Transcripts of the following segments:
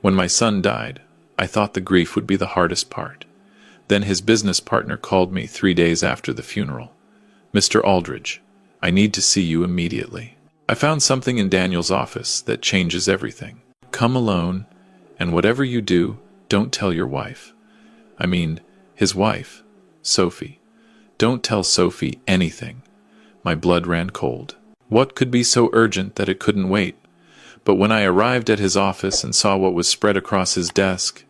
When my son died, I thought the grief would be the hardest part. Then his business partner called me 3 days after the funeral. "Mr. Aldridge, I need to see you immediately. I found something in Daniel's office that changes everything. Come alone, and whatever you do, don't tell your wife. I mean, his wife, Sophie. Don't tell Sophie anything." My blood ran cold. What could be so urgent that it couldn't wait? But when I arrived at his office and saw what was spread across his desk,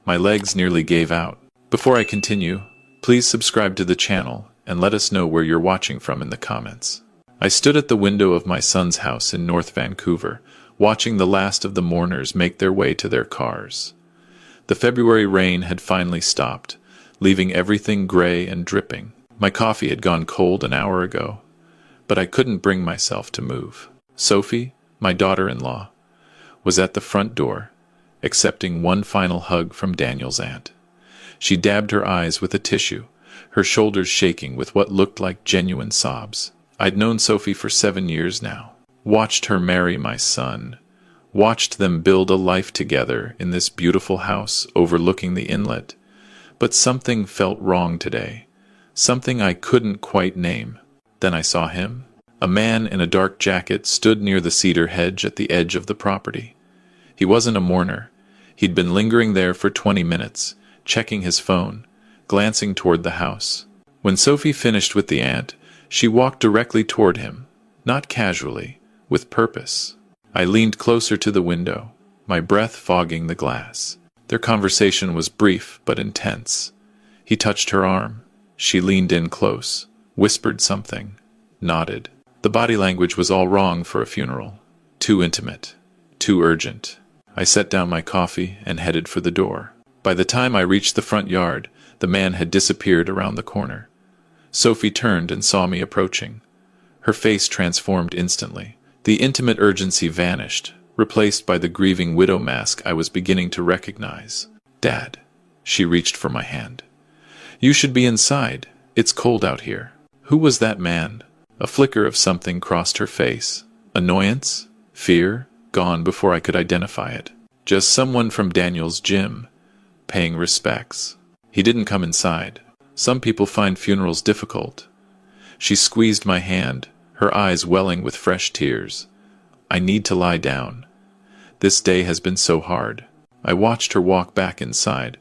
my legs nearly gave out. Before I continue, please subscribe to the channel and let us know where you're watching from in the comments. I stood at the window of my son's house in North Vancouver, watching the last of the mourners make their way to their cars. The February rain had finally stopped, leaving everything gray and dripping. My coffee had gone cold an hour ago, but I couldn't bring myself to move. Sophie, my daughter-in-law, was at the front door, accepting one final hug from Daniel's aunt. She dabbed her eyes with a tissue, her shoulders shaking with what looked like genuine sobs. I'd known Sophie for 7 years now, watched her marry my son, watched them build a life together in this beautiful house overlooking the inlet. But something felt wrong today, something I couldn't quite name. Then I saw him. A man in a dark jacket stood near the cedar hedge at the edge of the property. He wasn't a mourner. He'd been lingering there for 20 minutes, checking his phone, glancing toward the house. When Sophie finished with the aunt, she walked directly toward him, not casually, with purpose. I leaned closer to the window, my breath fogging the glass. Their conversation was brief but intense. He touched her arm. She leaned in close, whispered something, nodded. The body language was all wrong for a funeral. Too intimate, too urgent. I set down my coffee and headed for the door. By the time I reached the front yard, the man had disappeared around the corner. Sophie turned and saw me approaching. Her face transformed instantly. The intimate urgency vanished, replaced by the grieving widow mask I was beginning to recognize. "Dad." She reached for my hand. "You should be inside. It's cold out here." Who was that man? A flicker of something crossed her face. Annoyance? Fear? Gone before I could identify it. Just someone from Daniel's gym, paying respects. He didn't come inside. Some people find funerals difficult. She squeezed my hand, her eyes welling with fresh tears. "I need to lie down. This day has been so hard." I watched her walk back inside,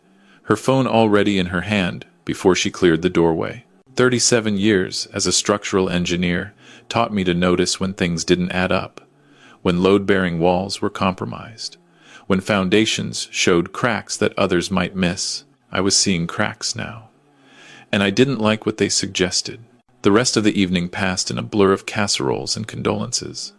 her phone already in her hand before she cleared the doorway. 37 years as a structural engineer taught me to notice when things didn't add up, when load-bearing walls were compromised, when foundations showed cracks that others might miss. I was seeing cracks now, and I didn't like what they suggested. The rest of the evening passed in a blur of casseroles and condolences.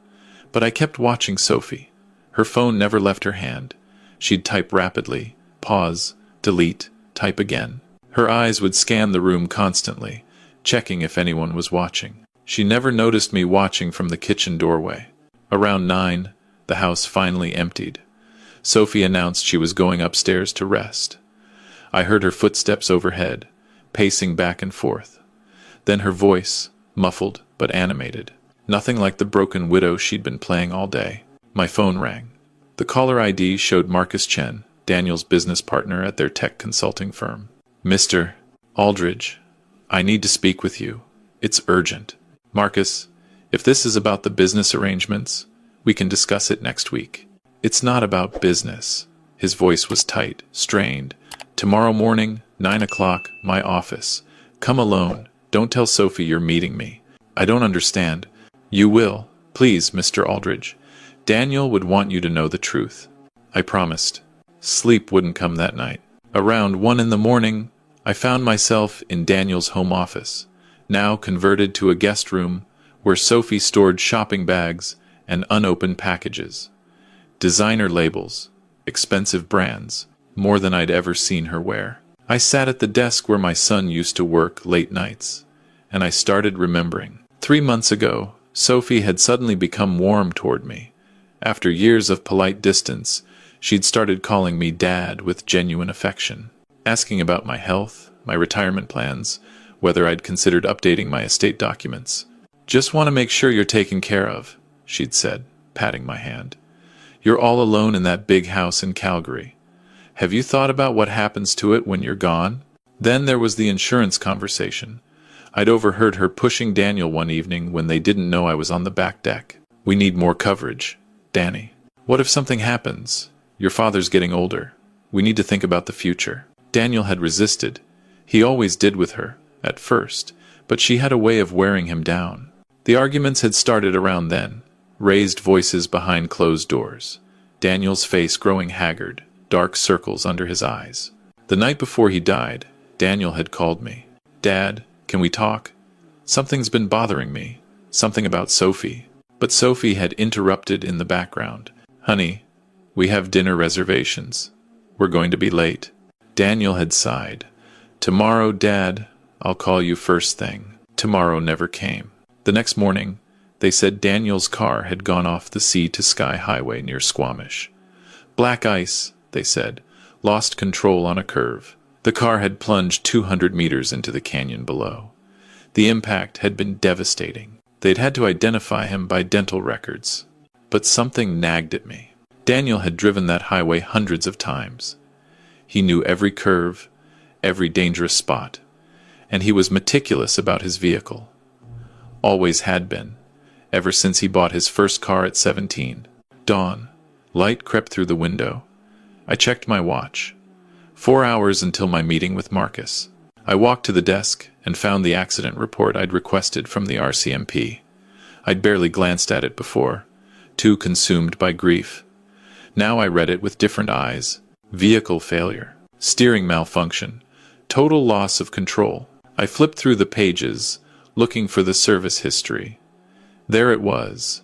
But I kept watching Sophie. Her phone never left her hand. She'd type rapidly, pause, delete, type again. Her eyes would scan the room constantly, checking if anyone was watching. She never noticed me watching from the kitchen doorway. Around 9, the house finally emptied. Sophie announced she was going upstairs to rest. I heard her footsteps overhead, pacing back and forth. Then her voice, muffled but animated. Nothing like the broken widow she'd been playing all day. My phone rang. The caller ID showed Marcus Chen, Daniel's business partner at their tech consulting firm. "Mr. Aldridge, I need to speak with you. It's urgent." "Marcus, if this is about the business arrangements, we can discuss it next week." "It's not about business." His voice was tight, strained. "Tomorrow morning, 9 o'clock, my office. Come alone. Don't tell Sophie you're meeting me." "I don't understand." "You will. Please, Mr. Aldridge. Daniel would want you to know the truth." I promised. Sleep wouldn't come that night. Around 1 in the morning, I found myself in Daniel's home office, now converted to a guest room where Sophie stored shopping bags and unopened packages. Designer labels, expensive brands, more than I'd ever seen her wear. I sat at the desk where my son used to work late nights, and I started remembering. 3 months ago, Sophie had suddenly become warm toward me. After years of polite distance, she'd started calling me Dad with genuine affection, asking about my health, my retirement plans, whether I'd considered updating my estate documents. "Just want to make sure you're taken care of," she'd said, patting my hand. You're all alone in that big house in Calgary. Have you thought about what happens to it when you're gone? Then there was the insurance conversation. I'd overheard her pushing Daniel one evening when they didn't know I was on the back deck. We need more coverage, Danny. What if something happens? Your father's getting older. We need to think about the future. Daniel had resisted. He always did with her, at first, but she had a way of wearing him down. The arguments had started around then, raised voices behind closed doors, Daniel's face growing haggard, dark circles under his eyes. The night before he died, Daniel had called me. Dad, can we talk? Something's been bothering me. Something about Sophie. But Sophie had interrupted in the background. Honey, we have dinner reservations. We're going to be late. Daniel had sighed. Tomorrow, Dad, I'll call you first thing. Tomorrow never came. The next morning, they said Daniel's car had gone off the Sea to Sky Highway near Squamish. Black ice, they said, lost control on a curve. The car had plunged 200 meters into the canyon below. The impact had been devastating. They'd had to identify him by dental records. But something nagged at me. Daniel had driven that highway hundreds of times. He knew every curve, every dangerous spot, and he was meticulous about his vehicle. Always had been, ever since he bought his first car at 17. Dawn. Light crept through the window. I checked my watch. 4 hours until my meeting with Marcus. I walked to the desk and found the accident report I'd requested from the RCMP. I'd barely glanced at it before, too consumed by grief. Now I read it with different eyes. Vehicle failure, steering malfunction, total loss of control. I flipped through the pages, looking for the service history. There it was.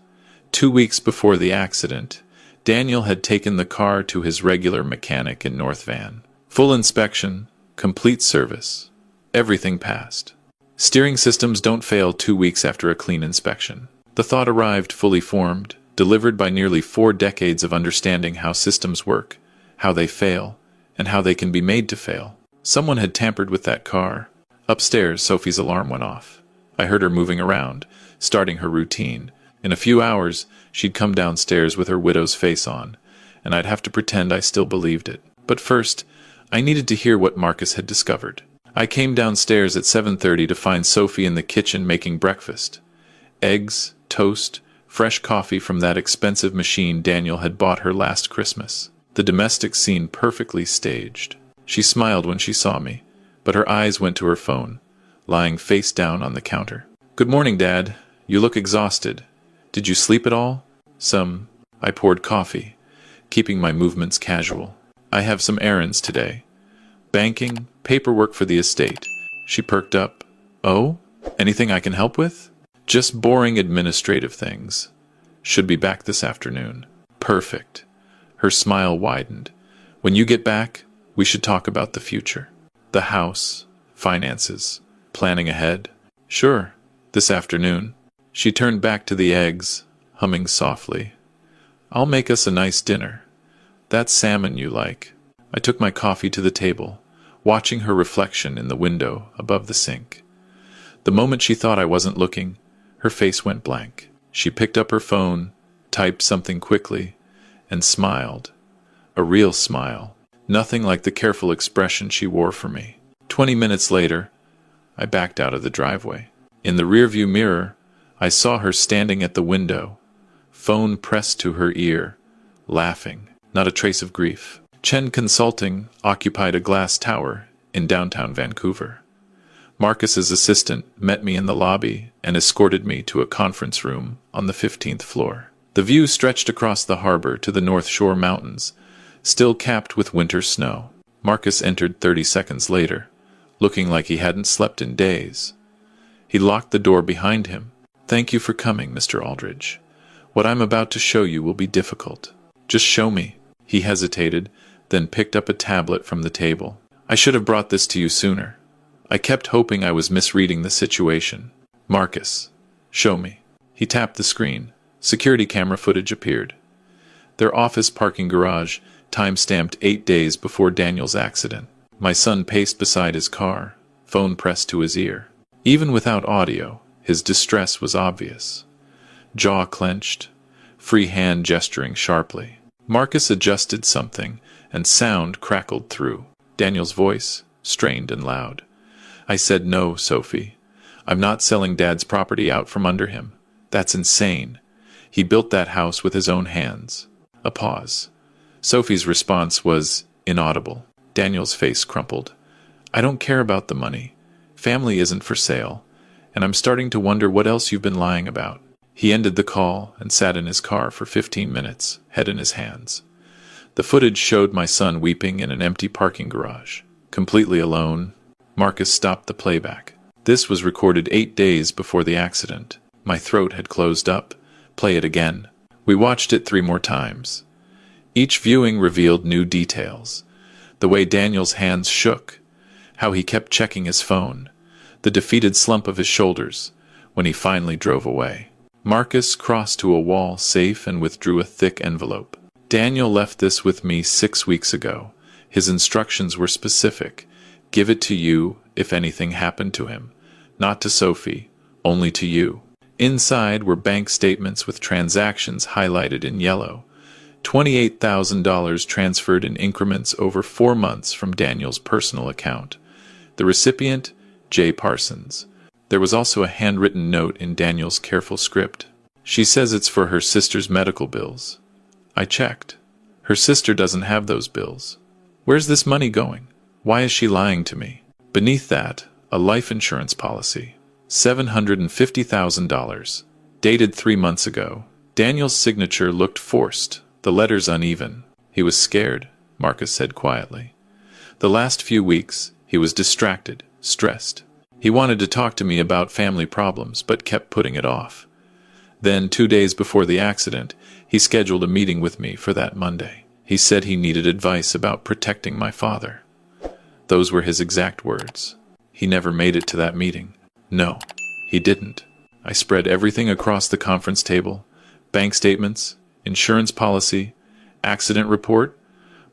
2 weeks before the accident, Daniel had taken the car to his regular mechanic in North Van. Full inspection, complete service. Everything passed. Steering systems don't fail 2 weeks after a clean inspection. The thought arrived fully formed, delivered by nearly 4 decades of understanding how systems work, how they fail, and how they can be made to fail. Someone had tampered with that car. Upstairs, Sophie's alarm went off. I heard her moving around, starting her routine. In a few hours, she'd come downstairs with her widow's face on, and I'd have to pretend I still believed it. But first, I needed to hear what Marcus had discovered. I came downstairs at 7:30 to find Sophie in the kitchen making breakfast. Eggs, toast, fresh coffee from that expensive machine Daniel had bought her last Christmas. The domestic scene perfectly staged. She smiled when she saw me, but her eyes went to her phone, lying face down on the counter. "Good morning, Dad. You look exhausted. Did you sleep at all?" "Some." I poured coffee, keeping my movements casual. "I have some errands today. Banking, paperwork for the estate." She perked up. "Oh? Anything I can help with?" "Just boring administrative things. Should be back this afternoon." "Perfect." Her smile widened. "When you get back, we should talk about the future. The house, finances, planning ahead." "Sure. This afternoon." She turned back to the eggs, humming softly. "I'll make us a nice dinner. That salmon you like." I took my coffee to the table, watching her reflection in the window above the sink. The moment she thought I wasn't looking, her face went blank. She picked up her phone, typed something quickly, and smiled. A real smile. Nothing like the careful expression she wore for me. 20 minutes later, I backed out of the driveway. In the rearview mirror, I saw her standing at the window, phone pressed to her ear, laughing. Not a trace of grief. Chen Consulting occupied a glass tower in downtown Vancouver. Marcus's assistant met me in the lobby and escorted me to a conference room on the 15th floor. The view stretched across the harbor to the North Shore Mountains, still capped with winter snow. Marcus entered 30 seconds later, looking like he hadn't slept in days. He locked the door behind him. "Thank you for coming, Mr. Aldridge. What I'm about to show you will be difficult. Just show me." He hesitated, then picked up a tablet from the table. "I should have brought this to you sooner. I kept hoping I was misreading the situation." "Marcus, show me." He tapped the screen. Security camera footage appeared. Their office parking garage, time-stamped 8 days before Daniel's accident. My son paced beside his car, phone pressed to his ear. Even without audio, his distress was obvious. Jaw clenched, free hand gesturing sharply. Marcus adjusted something, and sound crackled through. Daniel's voice, strained and loud. I said, "No, Sophie. I'm not selling Dad's property out from under him. That's insane. He built that house with his own hands." A pause. Sophie's response was inaudible. Daniel's face crumpled. "I don't care about the money. Family isn't for sale, and I'm starting to wonder what else you've been lying about." He ended the call and sat in his car for 15 minutes, head in his hands. The footage showed my son weeping in an empty parking garage. Completely alone, Marcus stopped the playback. This was recorded 8 days before the accident. My throat had closed up. Play it again. We watched it 3 more times. Each viewing revealed new details. The way Daniel's hands shook, how he kept checking his phone, the defeated slump of his shoulders when he finally drove away. Marcus crossed to a wall safe and withdrew a thick envelope. "Daniel left this with me 6 weeks ago. His instructions were specific. Give it to you if anything happened to him. Not to Sophie, only to you." Inside were bank statements with transactions highlighted in yellow. $28,000 transferred in increments over 4 months from Daniel's personal account. The recipient, J. Parsons. There was also a handwritten note in Daniel's careful script. "She says it's for her sister's medical bills." I checked. Her sister doesn't have those bills. Where's this money going? Why is she lying to me? Beneath that, a life insurance policy. $750,000. Dated 3 months ago. Daniel's signature looked forced, the letters uneven. He was scared, Marcus said quietly. The last few weeks, he was distracted, stressed. He wanted to talk to me about family problems, but kept putting it off. Then, 2 days before the accident, he scheduled a meeting with me for that Monday. He said he needed advice about protecting my father. Those were his exact words. He never made it to that meeting. No, he didn't. I spread everything across the conference table. Bank statements, insurance policy, accident report.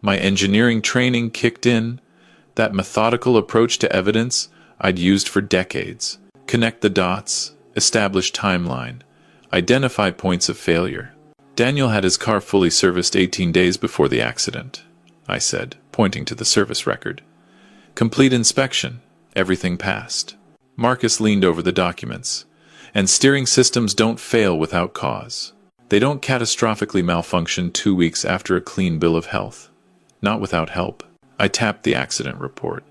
My engineering training kicked in. That methodical approach to evidence I'd used for decades. Connect the dots, establish timeline, identify points of failure. Daniel had his car fully serviced 18 days before the accident, I said, pointing to the service record. Complete inspection. Everything passed. Marcus leaned over the documents. And steering systems don't fail without cause. They don't catastrophically malfunction 2 weeks after a clean bill of health. Not without help. I tapped the accident report.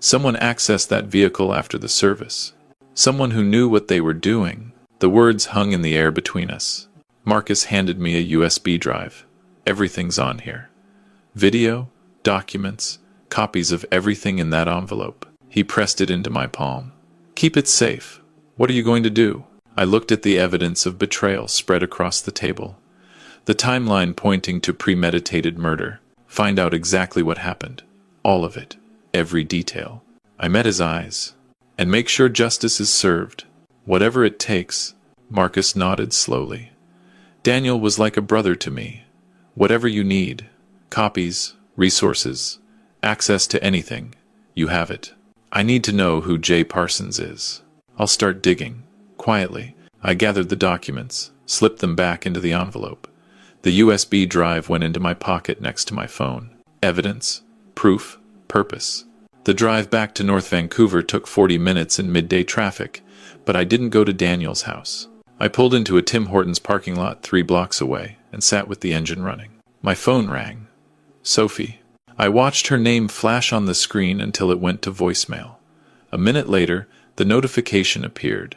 Someone accessed that vehicle after the service. Someone who knew what they were doing. The words hung in the air between us. Marcus handed me a USB drive. Everything's on here. Video, documents, copies of everything in that envelope. He pressed it into my palm. "Keep it safe. What are you going to do?" I looked at the evidence of betrayal spread across the table. The timeline pointing to premeditated murder. Find out exactly what happened. All of it. Every detail. I met his eyes. "And make sure justice is served. Whatever it takes." Marcus nodded slowly. "Daniel was like a brother to me. Whatever you need. Copies, resources, access to anything. You have it. I need to know who J. Parsons is. I'll start digging." Quietly, I gathered the documents, slipped them back into the envelope. The USB drive went into my pocket next to my phone. Evidence, proof, purpose. The drive back to North Vancouver took 40 minutes in midday traffic, but I didn't go to Daniel's house. I pulled into a Tim Hortons parking lot 3 blocks away and sat with the engine running. My phone rang. Sophie. I watched her name flash on the screen until it went to voicemail. A minute later, the notification appeared.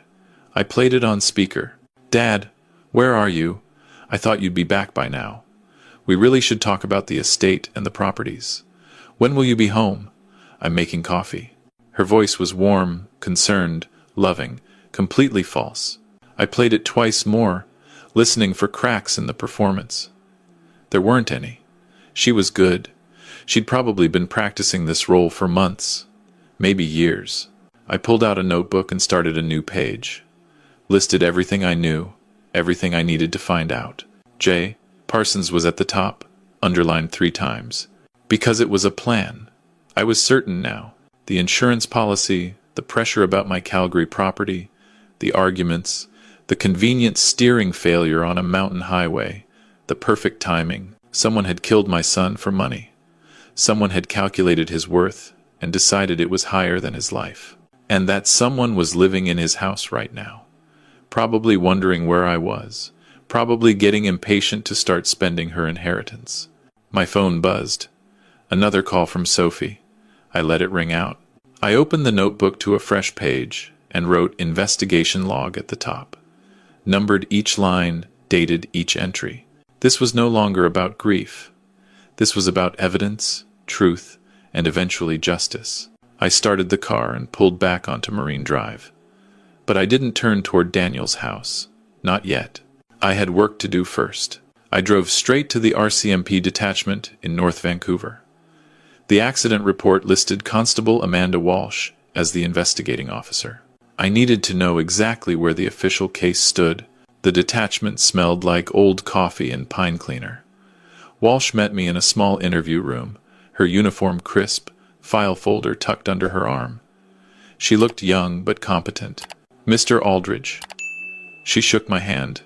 I played it on speaker. "Dad, where are you? I thought you'd be back by now. We really should talk about the estate and the properties. When will you be home? I'm making coffee." Her voice was warm, concerned, loving, completely false. I played it twice more, listening for cracks in the performance. There weren't any. She was good. She'd probably been practicing this role for months, maybe years. I pulled out a notebook and started a new page. Listed everything I knew, everything I needed to find out. J. Parsons was at the top, underlined 3 times. Because it was a plan. I was certain now. The insurance policy, the pressure about my Calgary property, the arguments, the convenient steering failure on a mountain highway, the perfect timing. Someone had killed my son for money. Someone had calculated his worth and decided it was higher than his life. And that someone was living in his house right now, probably wondering where I was, probably getting impatient to start spending her inheritance. My phone buzzed. Another call from Sophie. I let it ring out. I opened the notebook to a fresh page and wrote investigation log at the top. Numbered each line, dated each entry. This was no longer about grief. This was about evidence, truth, and eventually justice. I started the car and pulled back onto Marine Drive. But I didn't turn toward Daniel's house. Not yet. I had work to do first. I drove straight to the RCMP detachment in North Vancouver. The accident report listed Constable Amanda Walsh as the investigating officer. I needed to know exactly where the official case stood. The detachment smelled like old coffee and pine cleaner. Walsh met me in a small interview room, her uniform crisp, file folder tucked under her arm. She looked young but competent. "Mr. Aldridge." She shook my hand.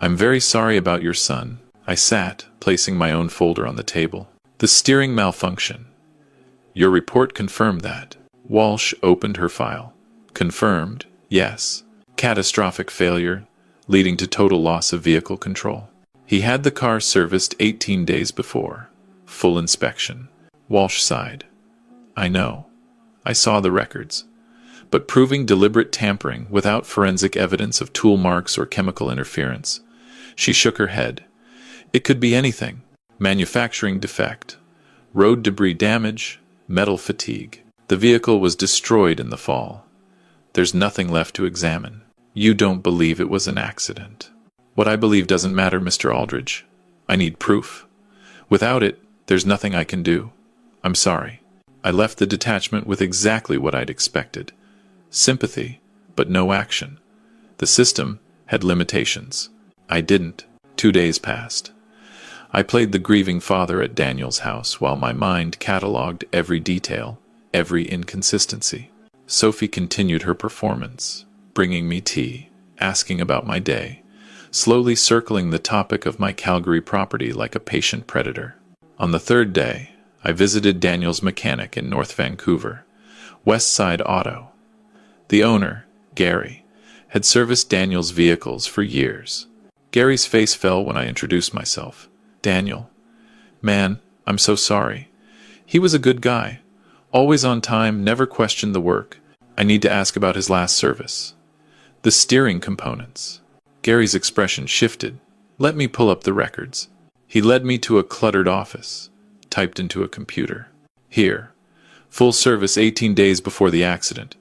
"I'm very sorry about your son." I sat, placing my own folder on the table. "The steering malfunction. Your report confirmed that." Walsh opened her file. "Confirmed, yes. Catastrophic failure, leading to total loss of vehicle control. He had the car serviced 18 days before. Full inspection." Walsh sighed. "I know. I saw the records. But proving deliberate tampering without forensic evidence of tool marks or chemical interference." She shook her head. "It could be anything. Manufacturing defect, road debris damage, metal fatigue. The vehicle was destroyed in the fall. There's nothing left to examine." "You don't believe it was an accident." "What I believe doesn't matter, Mr. Aldridge. I need proof. Without it, there's nothing I can do. I'm sorry." I left the detachment with exactly what I'd expected. Sympathy, but no action. The system had limitations. I didn't. 2 days passed. I played the grieving father at Daniel's house while my mind catalogued every detail, every inconsistency. Sophie continued her performance, bringing me tea, asking about my day, slowly circling the topic of my Calgary property like a patient predator. On the third day, I visited Daniel's mechanic in North Vancouver, West Side Auto. The owner, Gary, had serviced Daniel's vehicles for years. Gary's face fell when I introduced myself. "Daniel. Man, I'm so sorry. He was a good guy. Always on time, never questioned the work. I need to ask about his last service. The steering components." Gary's expression shifted. "Let me pull up the records." He led me to a cluttered office, typed into a computer. "Here. Full service 18 days before the accident.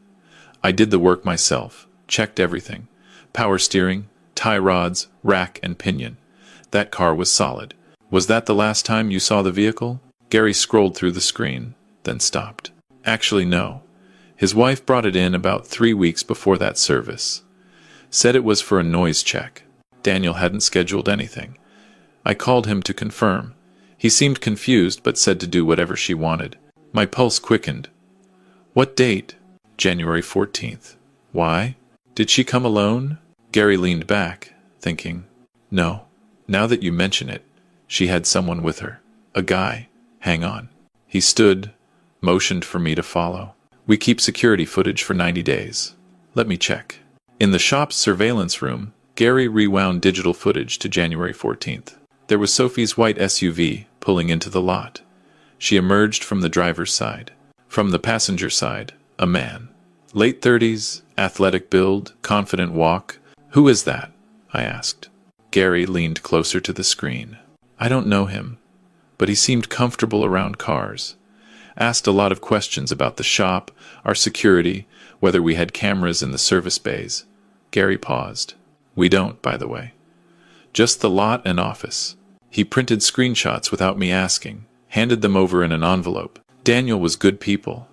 I did the work myself, checked everything. Power steering, tie rods, rack and pinion. That car was solid. Was that the last time you saw the vehicle?" Gary scrolled through the screen, then stopped. "Actually, no. His wife brought it in about 3 weeks before that service. Said it was for a noise check. Daniel hadn't scheduled anything. I called him to confirm. He seemed confused but said to do whatever she wanted. My pulse quickened. "What date?" "January 14th. "Why? Did she come alone?" Gary leaned back, thinking. "No. Now that you mention it, she had someone with her. A guy. Hang on." He stood, motioned for me to follow. "We keep security footage for 90 days. Let me check." In the shop's surveillance room, Gary rewound digital footage to January 14th. There was Sophie's white SUV pulling into the lot. She emerged from the driver's side. From the passenger side, a man. Late 30s, athletic build, confident walk. "Who is that?" I asked. Gary leaned closer to the screen. "I don't know him, but he seemed comfortable around cars. Asked a lot of questions about the shop, our security, whether we had cameras in the service bays." Gary paused. "We don't, by the way. Just the lot and office." He printed screenshots without me asking, handed them over in an envelope. Daniel was good people.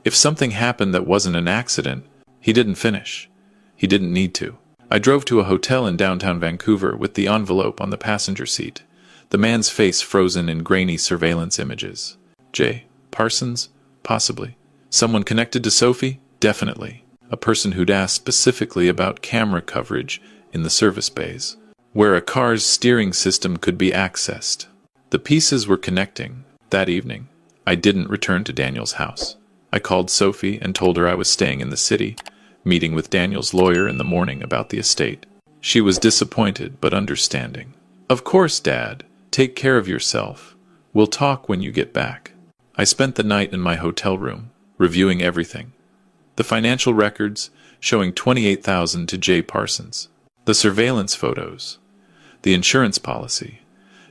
If something happened that wasn't an accident, he didn't finish. He didn't need to. I drove to a hotel in downtown Vancouver with the envelope on the passenger seat, the man's face frozen in grainy surveillance images. J. Parsons? Possibly. Someone connected to Sophie? Definitely. A person who'd asked specifically about camera coverage in the service bays, where a car's steering system could be accessed. The pieces were connecting. That evening, I didn't return to Daniel's house. I called Sophie and told her I was staying in the city, meeting with Daniel's lawyer in the morning about the estate. She was disappointed but understanding. "Of course, Dad. Take care of yourself. We'll talk when you get back." I spent the night in my hotel room, reviewing everything. The financial records showing $28,000 to Jay Parsons. The surveillance photos. The insurance policy.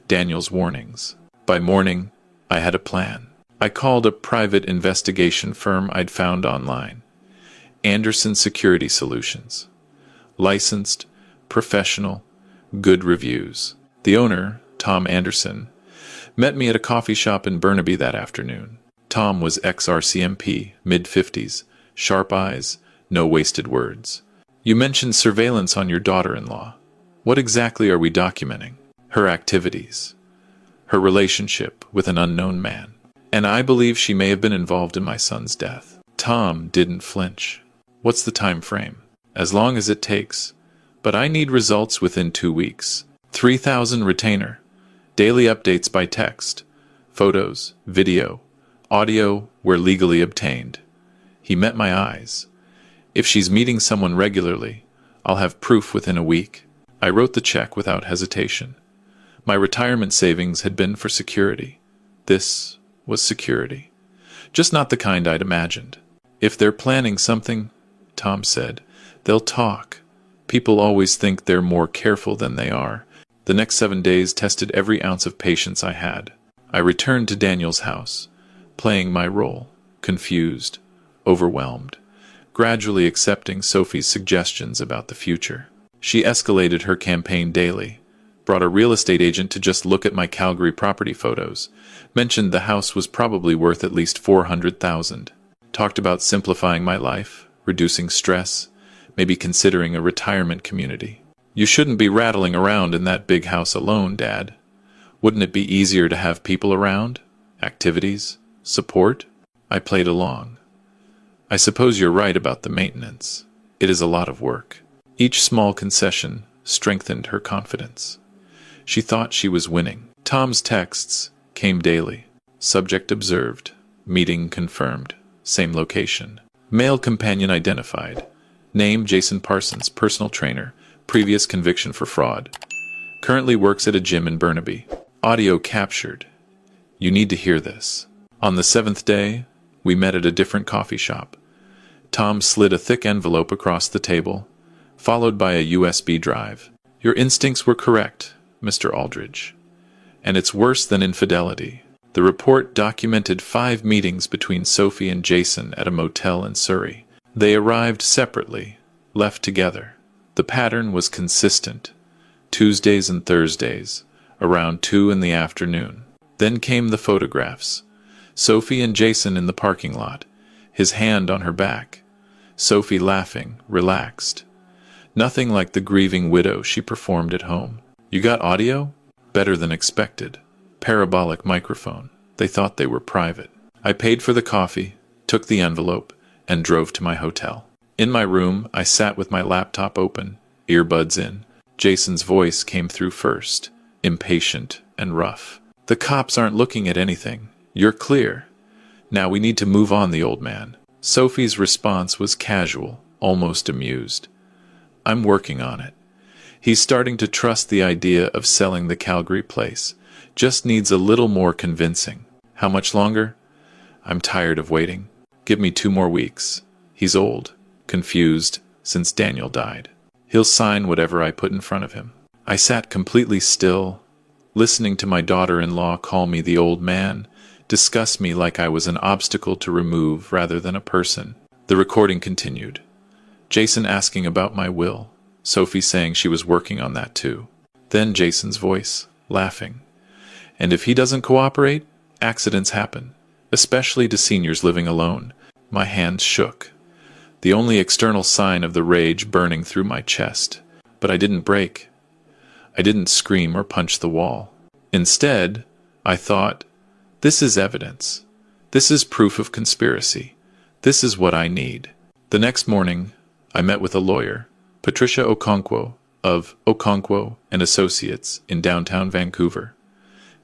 Daniel's warnings. By morning, I had a plan. I called a private investigation firm I'd found online. Anderson Security Solutions. Licensed, professional, good reviews. The owner, Tom Anderson, met me at a coffee shop in Burnaby that afternoon. Tom was ex-RCMP, mid-50s, sharp eyes, no wasted words. "You mentioned surveillance on your daughter-in-law. What exactly are we documenting?" "Her activities. Her relationship with an unknown man. And I believe she may have been involved in my son's death." Tom didn't flinch. "What's the time frame?" "As long as it takes. But I need results within 2 weeks. 3,000 retainer. Daily updates by text. Photos, video, audio where legally obtained." He met my eyes. "If she's meeting someone regularly, I'll have proof within a week." I wrote the check without hesitation. My retirement savings had been for security. This was security. Just not the kind I'd imagined. "If they're planning something," Tom said, "they'll talk. People always think they're more careful than they are." The next 7 days tested every ounce of patience I had. I returned to Daniel's house, playing my role, confused, overwhelmed, gradually accepting Sophie's suggestions about the future. She escalated her campaign daily, brought a real estate agent to just look at my Calgary property photos, mentioned the house was probably worth at least $400,000, talked about simplifying my life, reducing stress, maybe considering a retirement community. "You shouldn't be rattling around in that big house alone, Dad. Wouldn't it be easier to have people around? Activities? Support?" I played along. "I suppose you're right about the maintenance. It is a lot of work." Each small concession strengthened her confidence. She thought she was winning. Tom's texts came daily. Subject observed. Meeting confirmed. Same location. Male companion identified. Name Jason Parsons, personal trainer. Previous conviction for fraud. Currently works at a gym in Burnaby. Audio captured. You need to hear this. On the 7th day, we met at a different coffee shop. Tom slid a thick envelope across the table, followed by a USB drive. "Your instincts were correct, Mr. Aldridge. And it's worse than infidelity." The report documented 5 meetings between Sophie and Jason at a motel in Surrey. They arrived separately, left together. The pattern was consistent. Tuesdays and Thursdays, around 2 in the afternoon. Then came the photographs. Sophie and Jason in the parking lot, his hand on her back. Sophie laughing, relaxed. Nothing like the grieving widow she performed at home. "You got audio?" "Better than expected. Parabolic microphone." They thought they were private. I paid for the coffee, took the envelope, and drove to my hotel. In my room, I sat with my laptop open, earbuds in. Jason's voice came through first, impatient and rough. "The cops aren't looking at anything. You're clear. Now we need to move on the old man." Sophie's response was casual, almost amused. "I'm working on it. He's starting to trust the idea of selling the Calgary place. Just needs a little more convincing." "How much longer?" "I'm tired of waiting. Give me 2 more weeks. He's old, confused, since Daniel died. He'll sign whatever I put in front of him." I sat completely still, listening to my daughter-in-law call me the old man, discuss me like I was an obstacle to remove rather than a person. The recording continued. Jason asking about my will, Sophie saying she was working on that too. Then Jason's voice, laughing. "And if he doesn't cooperate, accidents happen, especially to seniors living alone." My hands shook, the only external sign of the rage burning through my chest. But I didn't break. I didn't scream or punch the wall. Instead, I thought, this is evidence. This is proof of conspiracy. This is what I need. The next morning, I met with a lawyer, Patricia Okonkwo, of Okonkwo and Associates in downtown Vancouver.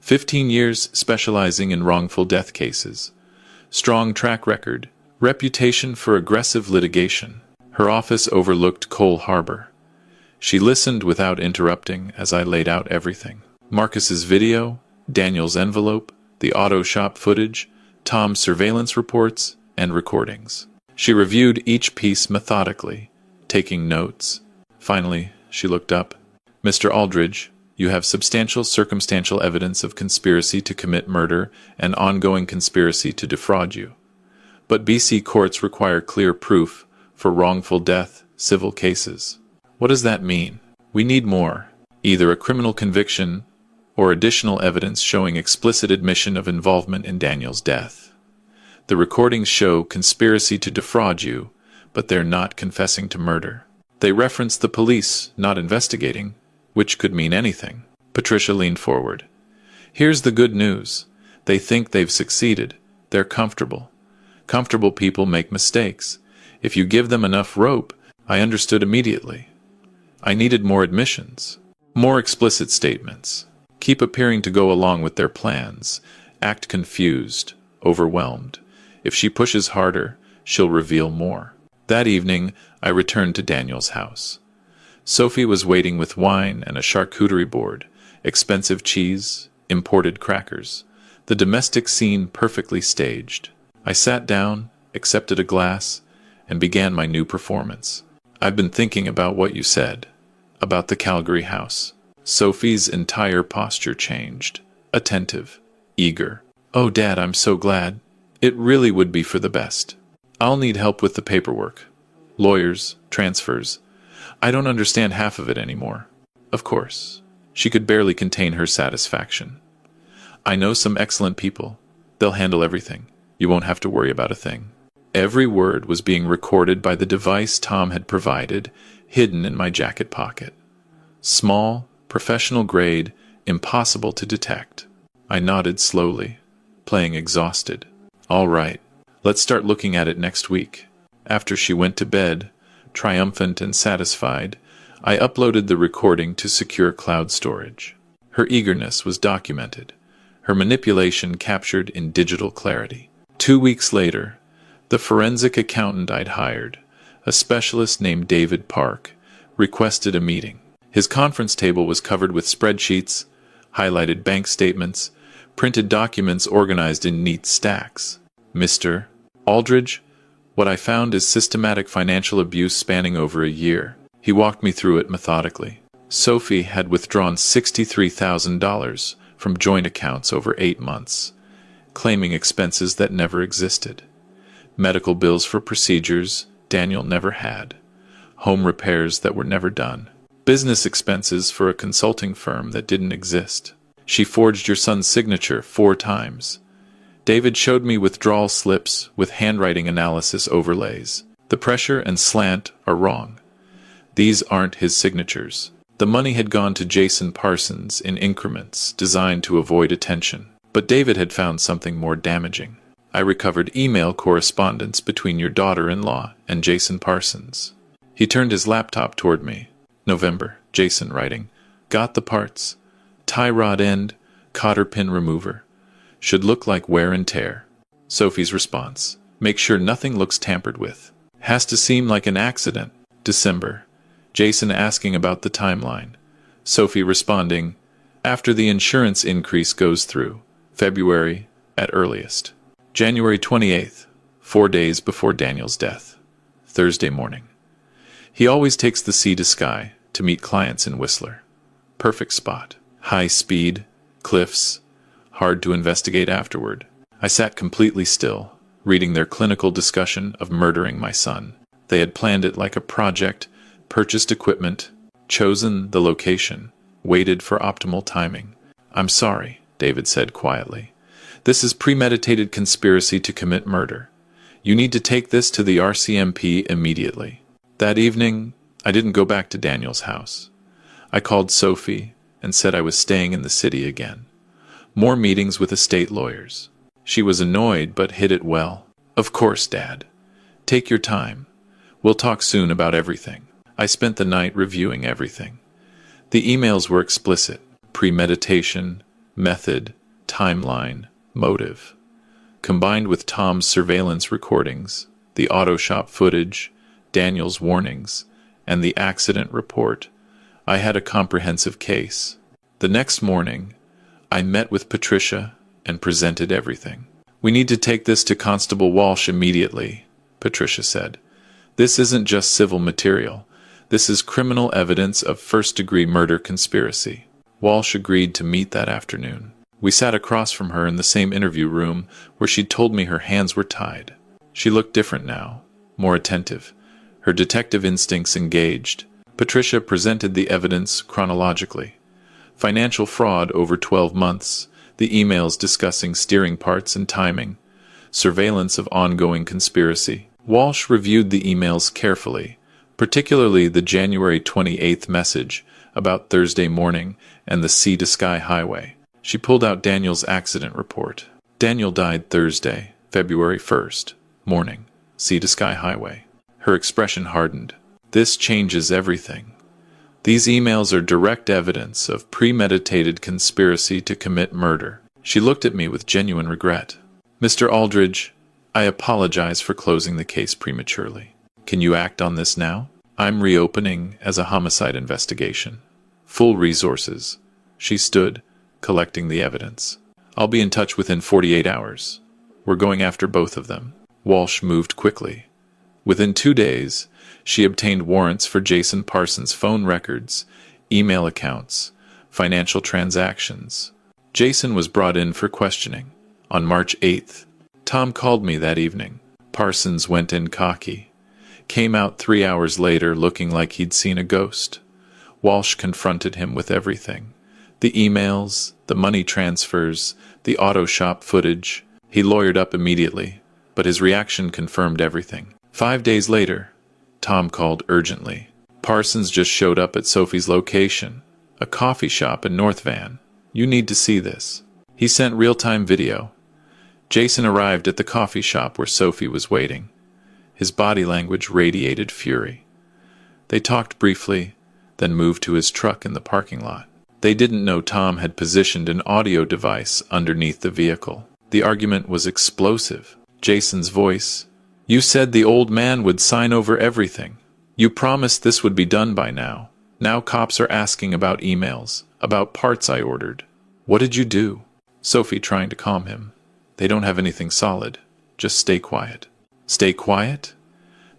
15 years specializing in wrongful death cases. Strong track record. Reputation for aggressive litigation. Her office overlooked Cole Harbor. She listened without interrupting as I laid out everything. Marcus's video, Daniel's envelope, the auto shop footage, Tom's surveillance reports, and recordings. She reviewed each piece methodically, taking notes. Finally, she looked up. Mr. Aldridge, you have substantial circumstantial evidence of conspiracy to commit murder and ongoing conspiracy to defraud you. But BC courts require clear proof for wrongful death, civil cases. What does that mean? We need more. Either a criminal conviction or additional evidence showing explicit admission of involvement in Daniel's death. The recordings show conspiracy to defraud you, but they're not confessing to murder. They reference the police not investigating, which could mean anything. Patricia leaned forward. Here's the good news. They think they've succeeded. They're comfortable. Comfortable people make mistakes. If you give them enough rope, I understood immediately. I needed more admissions, more explicit statements. Keep appearing to go along with their plans. Act confused, overwhelmed. If she pushes harder, she'll reveal more. That evening, I returned to Daniel's house. Sophie was waiting with wine and a charcuterie board, expensive cheese, imported crackers, the domestic scene perfectly staged. I sat down, accepted a glass, and began my new performance. I've been thinking about what you said, about the Calgary house. Sophie's entire posture changed, attentive, eager. Oh, Dad, I'm so glad. It really would be for the best. I'll need help with the paperwork. Lawyers, transfers. I don't understand half of it anymore. Of course. She could barely contain her satisfaction. I know some excellent people. They'll handle everything. You won't have to worry about a thing. Every word was being recorded by the device Tom had provided, hidden in my jacket pocket. Small, professional grade, impossible to detect. I nodded slowly, playing exhausted. All right, let's start looking at it next week. After she went to bed, triumphant and satisfied, I uploaded the recording to secure cloud storage. Her eagerness was documented, her manipulation captured in digital clarity. 2 weeks later, the forensic accountant I'd hired, a specialist named David Park, requested a meeting. His conference table was covered with spreadsheets, highlighted bank statements, printed documents organized in neat stacks. Mr. Aldridge, what I found is systematic financial abuse spanning over a year. He walked me through it methodically. Sophie had withdrawn $63,000 from joint accounts over 8 months, claiming expenses that never existed. Medical bills for procedures Daniel never had. Home repairs that were never done. Business expenses for a consulting firm that didn't exist. She forged your son's signature 4 times. David showed me withdrawal slips with handwriting analysis overlays. The pressure and slant are wrong. These aren't his signatures. The money had gone to Jason Parsons in increments designed to avoid attention. But David had found something more damaging. I recovered email correspondence between your daughter-in-law and Jason Parsons. He turned his laptop toward me. November, Jason writing. Got the parts. Tie rod end, cotter pin remover. Should look like wear and tear. Sophie's response. Make sure nothing looks tampered with. Has to seem like an accident. December. Jason asking about the timeline. Sophie responding. After the insurance increase goes through. February, at earliest. January 28th, 4 days before Daniel's death. Thursday morning. He always takes the sea to sky to meet clients in Whistler. Perfect spot. High speed, cliffs, hard to investigate afterward. I sat completely still, reading their clinical discussion of murdering my son. They had planned it like a project, purchased equipment, chosen the location, waited for optimal timing. I'm sorry, David said quietly. This is premeditated conspiracy to commit murder. You need to take this to the RCMP immediately. That evening, I didn't go back to Daniel's house. I called Sophie and said I was staying in the city again. More meetings with estate lawyers. She was annoyed but hid it well. Of course, Dad. Take your time. We'll talk soon about everything. I spent the night reviewing everything. The emails were explicit. Premeditation, method, timeline, motive. Combined with Tom's surveillance recordings, the auto shop footage, Daniel's warnings, and the accident report, I had a comprehensive case. The next morning, I met with Patricia and presented everything. "We need to take this to Constable Walsh immediately," Patricia said. "This isn't just civil material. This is criminal evidence of first-degree murder conspiracy." Walsh agreed to meet that afternoon. We sat across from her in the same interview room where she'd told me her hands were tied. She looked different now, more attentive, her detective instincts engaged. Patricia presented the evidence chronologically. Financial fraud over 12 months, the emails discussing steering parts and timing, surveillance of ongoing conspiracy. Walsh reviewed the emails carefully, particularly the January 28th message about Thursday morning and the Sea to Sky Highway. She pulled out Daniel's accident report. Daniel died Thursday, February 1st, morning, Sea to Sky Highway. Her expression hardened. "This changes everything. These emails are direct evidence of premeditated conspiracy to commit murder." She looked at me with genuine regret. "Mr. Aldridge, I apologize for closing the case prematurely. Can you act on this now? I'm reopening as a homicide investigation. Full resources." She stood, collecting the evidence. "I'll be in touch within 48 hours. We're going after both of them." Walsh moved quickly. Within 2 days, she obtained warrants for Jason Parsons' phone records, email accounts, financial transactions. Jason was brought in for questioning. On March 8th, Tom called me that evening. Parsons went in cocky. Came out 3 hours later looking like he'd seen a ghost. Walsh confronted him with everything. The emails, the money transfers, the auto shop footage. He lawyered up immediately, but his reaction confirmed everything. 5 days later, Tom called urgently. "Parsons just showed up at Sophie's location, a coffee shop in North Van. You need to see this." He sent real-time video. Jason arrived at the coffee shop where Sophie was waiting. His body language radiated fury. They talked briefly, then moved to his truck in the parking lot. They didn't know Tom had positioned an audio device underneath the vehicle. The argument was explosive. Jason's voice, "You said the old man would sign over everything. You promised this would be done by now. Now cops are asking about emails, about parts I ordered. What did you do?" Sophie trying to calm him. "They don't have anything solid. Just stay quiet." "Stay quiet?"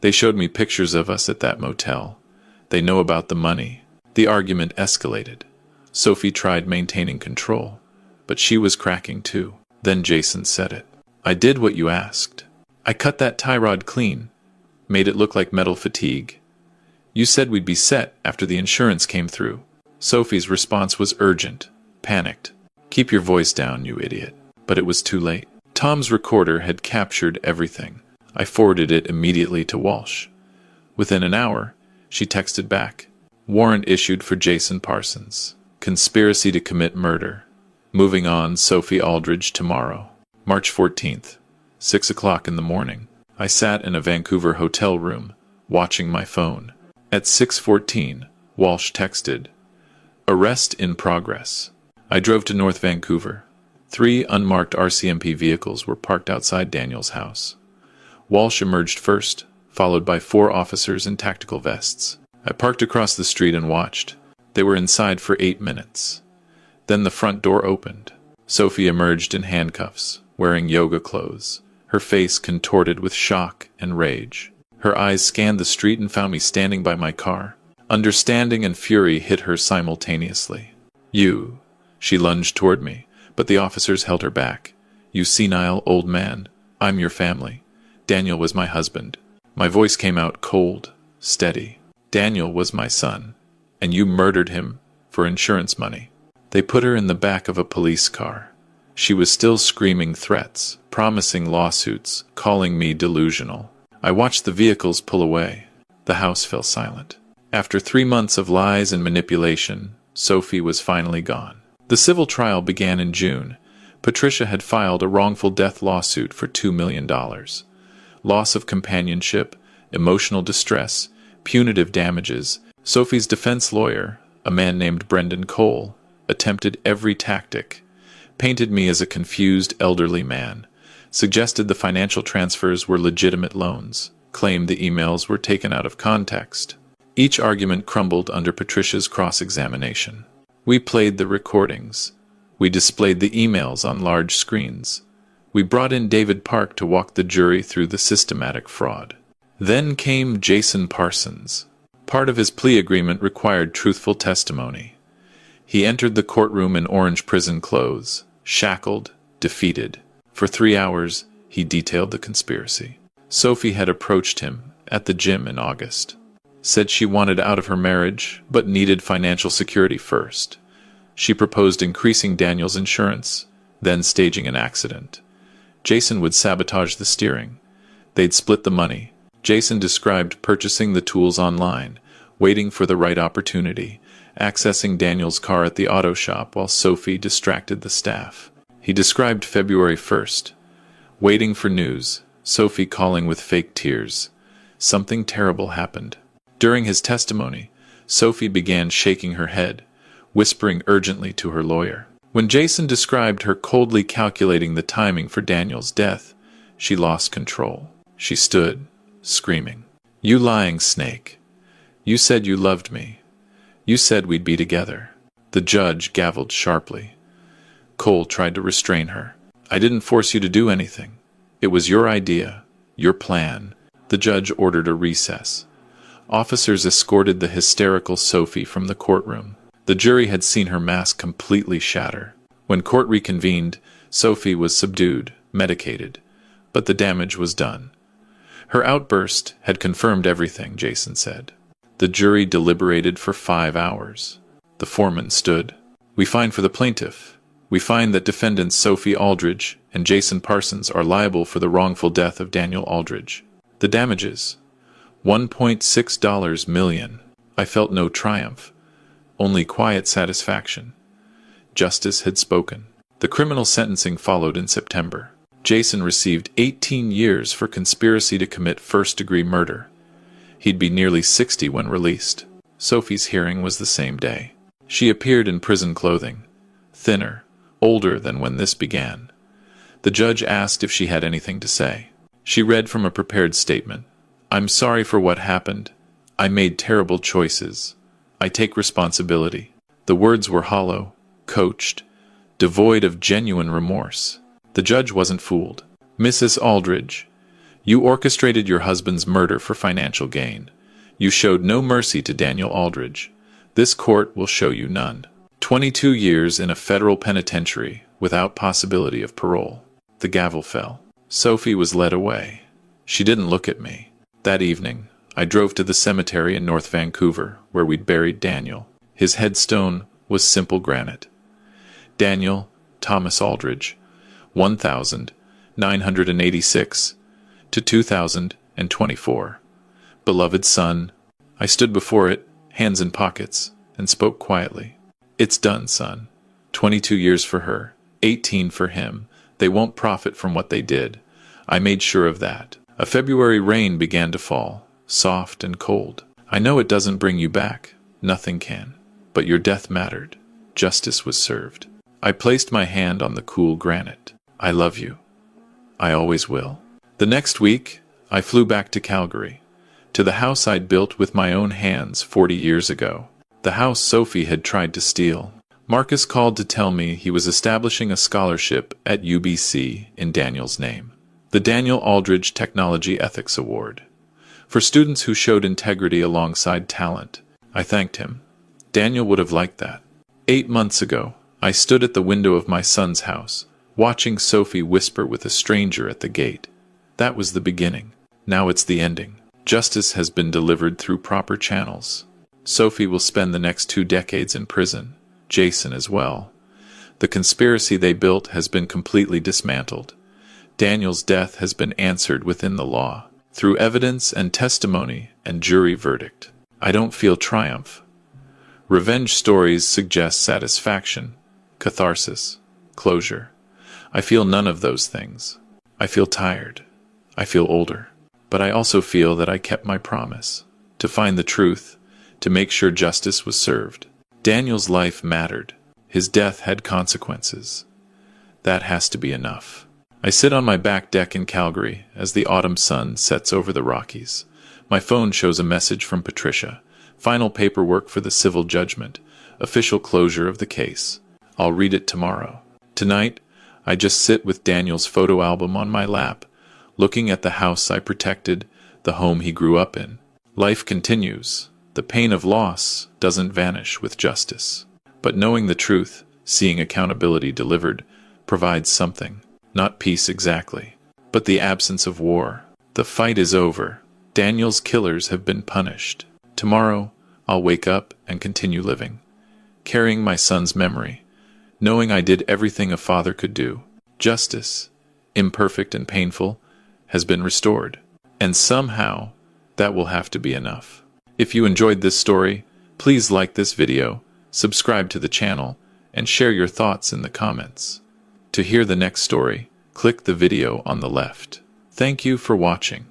"They showed me pictures of us at that motel. They know about the money." The argument escalated. Sophie tried maintaining control, but she was cracking too. Then Jason said it. "I did what you asked. I cut that tie rod clean, made it look like metal fatigue. You said we'd be set after the insurance came through." Sophie's response was urgent, panicked. "Keep your voice down, you idiot." But it was too late. Tom's recorder had captured everything. I forwarded it immediately to Walsh. Within an hour, she texted back. "Warrant issued for Jason Parsons. Conspiracy to commit murder. Moving on, Sophie Aldridge tomorrow." March 14th, 6 o'clock in the morning. I sat in a Vancouver hotel room, watching my phone. At 6:14, Walsh texted, "Arrest in progress." I drove to North Vancouver. 3 unmarked RCMP vehicles were parked outside Daniel's house. Walsh emerged first, followed by 4 officers in tactical vests. I parked across the street and watched. They were inside for 8 minutes. Then the front door opened. Sophie emerged in handcuffs, wearing yoga clothes, her face contorted with shock and rage. Her eyes scanned the street and found me standing by my car. Understanding and fury hit her simultaneously. "You." She lunged toward me, but the officers held her back. "You senile old man. I'm your family. Daniel was my husband." My voice came out cold, steady. "Daniel was my son, and you murdered him for insurance money." They put her in the back of a police car. She was still screaming threats, promising lawsuits, calling me delusional. I watched the vehicles pull away. The house fell silent. After 3 months of lies and manipulation, Sophie was finally gone. The civil trial began in June. Patricia had filed a wrongful death lawsuit for $2 million. Loss of companionship, emotional distress, punitive damages. Sophie's defense lawyer, a man named Brendan Cole, attempted every tactic. painted me as a confused elderly man, suggested the financial transfers were legitimate loans, claimed the emails were taken out of context. Each argument crumbled under Patricia's cross-examination. We played the recordings. We displayed the emails on large screens. We brought in David Park to walk the jury through the systematic fraud. Then came Jason Parsons. Part of his plea agreement required truthful testimony. He entered the courtroom in orange prison clothes, shackled, defeated. For 3 hours, he detailed the conspiracy. Sophie had approached him at the gym in August. Said she wanted out of her marriage, but needed financial security first. She proposed increasing Daniel's insurance, then staging an accident. Jason would sabotage the steering. They'd split the money. Jason described purchasing the tools online, waiting for the right opportunity, accessing Daniel's car at the auto shop while Sophie distracted the staff. He described February 1st. Waiting for news, Sophie calling with fake tears. Something terrible happened. During his testimony, Sophie began shaking her head, whispering urgently to her lawyer. When Jason described her coldly calculating the timing for Daniel's death, she lost control. She stood, screaming, "You lying snake! You said you loved me. You said we'd be together." The judge gavelled sharply. Cole tried to restrain her. "I didn't force you to do anything. It was your idea, your plan." The judge ordered a recess. Officers escorted the hysterical Sophie from the courtroom. The jury had seen her mask completely shatter. When court reconvened, Sophie was subdued, medicated, but the damage was done. Her outburst had confirmed everything, Jason said. The jury deliberated for 5 hours. The foreman stood. "We find for the plaintiff. We find that defendants Sophie Aldridge and Jason Parsons are liable for the wrongful death of Daniel Aldridge. The damages, $1.6 million. I felt no triumph, only quiet satisfaction. Justice had spoken. The criminal sentencing followed in September. Jason received 18 years for conspiracy to commit first-degree murder. He'd be nearly 60 when released. Sophie's hearing was the same day. She appeared in prison clothing, thinner, older than when this began. The judge asked if she had anything to say. She read from a prepared statement. "I'm sorry for what happened. I made terrible choices. I take responsibility." The words were hollow, coached, devoid of genuine remorse. The judge wasn't fooled. "Mrs. Aldridge, you orchestrated your husband's murder for financial gain. You showed no mercy to Daniel Aldridge. This court will show you none. 22 years in a federal penitentiary without possibility of parole." The gavel fell. Sophie was led away. She didn't look at me. That evening, I drove to the cemetery in North Vancouver, where we'd buried Daniel. His headstone was simple granite. Daniel Thomas Aldridge, 1986 to 2024. Beloved son. I stood before it, hands in pockets, and spoke quietly. "It's done, son. 22 years for her, 18 for him. They won't profit from what they did. I made sure of that." A February rain began to fall, soft and cold. "I know it doesn't bring you back. Nothing can. But your death mattered. Justice was served." I placed my hand on the cool granite. "I love you. I always will." The next week, I flew back to Calgary, to the house I'd built with my own hands 40 years ago. The house Sophie had tried to steal. Marcus called to tell me he was establishing a scholarship at UBC in Daniel's name. The Daniel Aldridge Technology Ethics Award, for students who showed integrity alongside talent. I thanked him. Daniel would have liked that. 8 months ago, I stood at the window of my son's house, watching Sophie whisper with a stranger at the gate. That was the beginning. Now it's the ending. Justice has been delivered through proper channels. Sophie will spend the next 2 decades in prison. Jason as well. The conspiracy they built has been completely dismantled. Daniel's death has been answered within the law, through evidence and testimony and jury verdict. I don't feel triumph. Revenge stories suggest satisfaction, catharsis, closure. I feel none of those things. I feel tired. I feel older. But I also feel that I kept my promise, to find the truth, to make sure justice was served. Daniel's life mattered. His death had consequences. That has to be enough. I sit on my back deck in Calgary as the autumn sun sets over the Rockies. My phone shows a message from Patricia. Final paperwork for the civil judgment. Official closure of the case. I'll read it tomorrow. Tonight, I just sit with Daniel's photo album on my lap, looking at the house I protected, the home he grew up in. Life continues. The pain of loss doesn't vanish with justice. But knowing the truth, seeing accountability delivered, provides something. Not peace exactly, but the absence of war. The fight is over. Daniel's killers have been punished. Tomorrow, I'll wake up and continue living, carrying my son's memory, knowing I did everything a father could do. Justice, imperfect and painful, has been restored. And somehow, that will have to be enough. If you enjoyed this story, please like this video, subscribe to the channel, and share your thoughts in the comments. To hear the next story, click the video on the left. Thank you for watching.